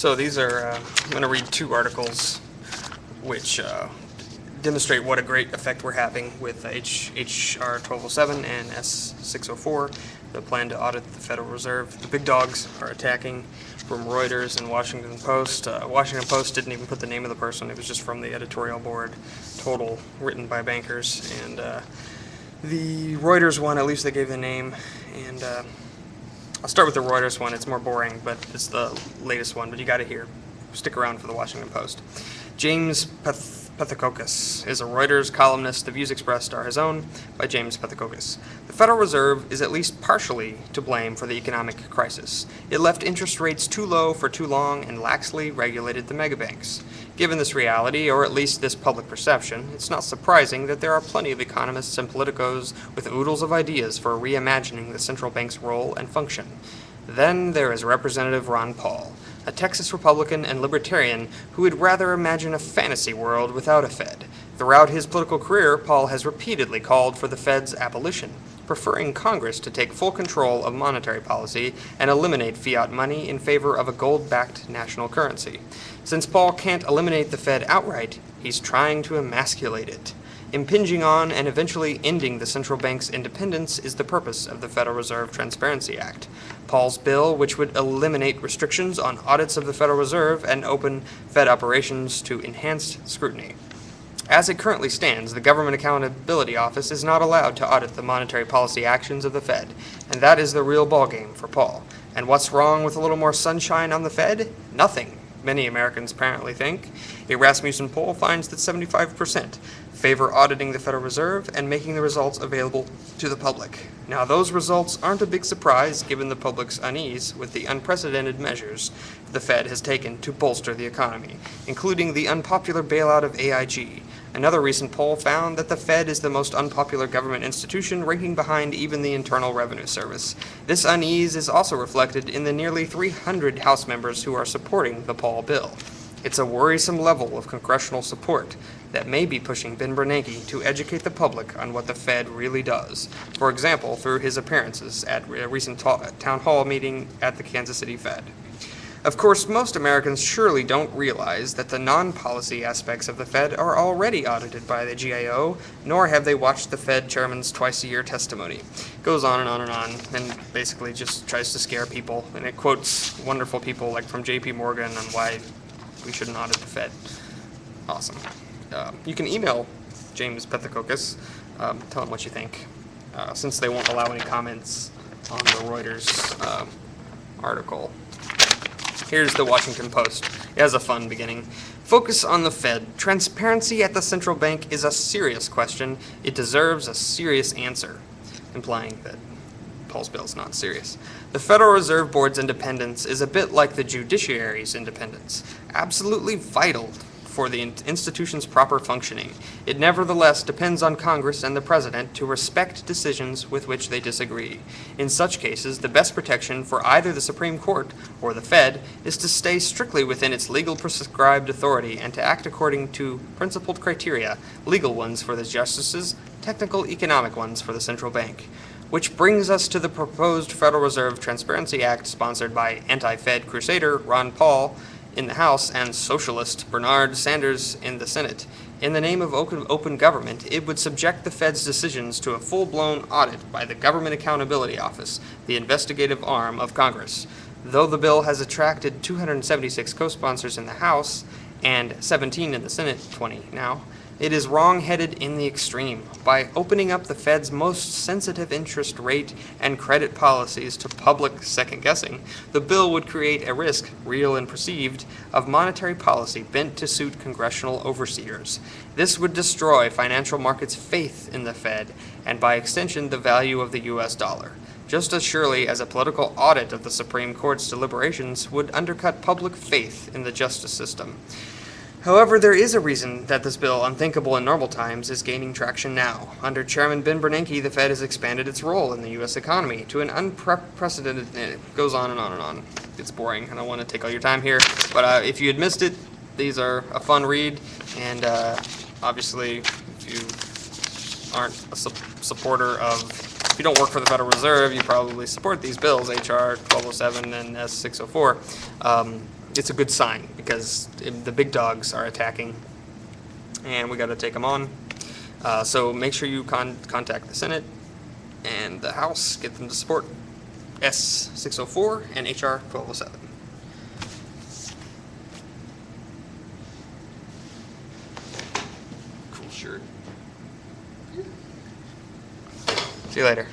So these are, I'm going to read two articles which demonstrate what a great effect we're having with H.R. 1207 and S. 604, the plan to audit the Federal Reserve. The big dogs are attacking, from Reuters and Washington Post. Washington Post didn't even put the name of the person. It was just from the editorial board, total written by bankers. And the Reuters one, at least they gave the name. And I'll start with the Reuters one. It's more boring, but it's the latest one. But you got to hear. Stick around for the Washington Post. James Pethokoukis is a Reuters columnist. The views expressed are his own, by James Pethokoukis. The Federal Reserve is at least partially to blame for the economic crisis. It left interest rates too low for too long and laxly regulated the megabanks. Given this reality, or at least this public perception, it's not surprising that there are plenty of economists and politicos with oodles of ideas for reimagining the central bank's role and function. Then there is Representative Ron Paul, a Texas Republican and Libertarian who would rather imagine a fantasy world without a Fed. Throughout his political career, Paul has repeatedly called for the Fed's abolition, preferring Congress to take full control of monetary policy and eliminate fiat money in favor of a gold-backed national currency. Since Paul can't eliminate the Fed outright, he's trying to emasculate it. Impinging on and eventually ending the central bank's independence is the purpose of the Federal Reserve Transparency Act. Paul's bill, which would eliminate restrictions on audits of the Federal Reserve and open Fed operations to enhanced scrutiny. As it currently stands, the Government Accountability Office is not allowed to audit the monetary policy actions of the Fed, and that is the real ballgame for Paul. And what's wrong with a little more sunshine on the Fed? Nothing, many Americans apparently think. A Rasmussen poll finds that 75% favor auditing the Federal Reserve and making the results available to the public. Now, those results aren't a big surprise given the public's unease with the unprecedented measures the Fed has taken to bolster the economy, including the unpopular bailout of AIG. Another recent poll found that the Fed is the most unpopular government institution, ranking behind even the Internal Revenue Service. This unease is also reflected in the nearly 300 House members who are supporting the Paul bill. It's a worrisome level of congressional support that may be pushing Ben Bernanke to educate the public on what the Fed really does. For example, through his appearances at a recent town hall meeting at the Kansas City Fed. Of course, most Americans surely don't realize that the non-policy aspects of the Fed are already audited by the GAO, nor have they watched the Fed chairman's twice-a-year testimony. Goes on and on and on, and basically just tries to scare people, and it quotes wonderful people like from J.P. Morgan on why we shouldn't audit the Fed. Awesome. You can email James Pethokoukis, tell him what you think, since they won't allow any comments on the Reuters article. Here's the Washington Post. It has a fun beginning. Focus on the Fed. Transparency at the central bank is a serious question. It deserves a serious answer, implying that Paul's bill is not serious. The Federal Reserve Board's independence is a bit like the judiciary's independence, absolutely vital for the institution's proper functioning. It nevertheless depends on Congress and the President to respect decisions with which they disagree. In such cases, the best protection for either the Supreme Court or the Fed is to stay strictly within its legal prescribed authority and to act according to principled criteria, legal ones for the justices, technical economic ones for the central bank. Which brings us to the proposed Federal Reserve Transparency Act sponsored by anti-Fed crusader Ron Paul in the House and socialist Bernard Sanders in the Senate. In the name of open government, it would subject the Fed's decisions to a full-blown audit by the Government Accountability Office, the investigative arm of Congress. Though the bill has attracted 276 co-sponsors in the House and 17 in the Senate, 20 now, it is wrong-headed in the extreme. By opening up the Fed's most sensitive interest rate and credit policies to public second-guessing, the bill would create a risk, real and perceived, of monetary policy bent to suit congressional overseers. This would destroy financial markets' faith in the Fed, and by extension, the value of the U.S. dollar. Just as surely as a political audit of the Supreme Court's deliberations would undercut public faith in the justice system. However, there is a reason that this bill, unthinkable in normal times, is gaining traction now. Under Chairman Ben Bernanke, the Fed has expanded its role in the U.S. economy to an unprecedented... It goes on and on and on. It's boring. I don't want to take all your time here. But if you had missed it, these are a fun read. And obviously, if you aren't a supporter of... If you don't work for the Federal Reserve, you probably support these bills, H.R. 1207 and S. 604. it's a good sign because the big dogs are attacking, and we got to take them on. So make sure you contact the Senate and the House, get them to support S604 and HR 1207. Cool shirt. See you later.